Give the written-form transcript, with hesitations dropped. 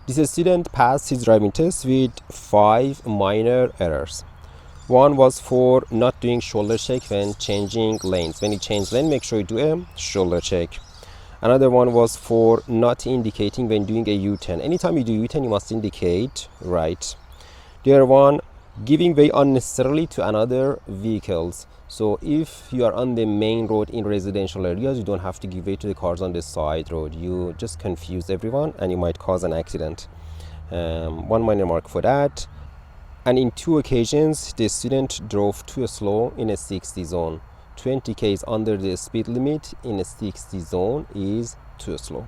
This student passed his driving test with 5 minor errors. One was for not doing shoulder check when changing lanes. When you change lane, make sure you do a shoulder check. Another one was for not indicating when doing a U-turn. Anytime you do U-turn, you must indicate right. The other one, giving way unnecessarily to another vehicles. So if you are on the main road in residential areas, you don't have to give way to the cars on the side road. You just confuse everyone and you might cause an accident. One minor mark for that. And in 2 occasions, the student drove too slow in a 60 zone. 20 km under the speed limit in a 60 zone is too slow.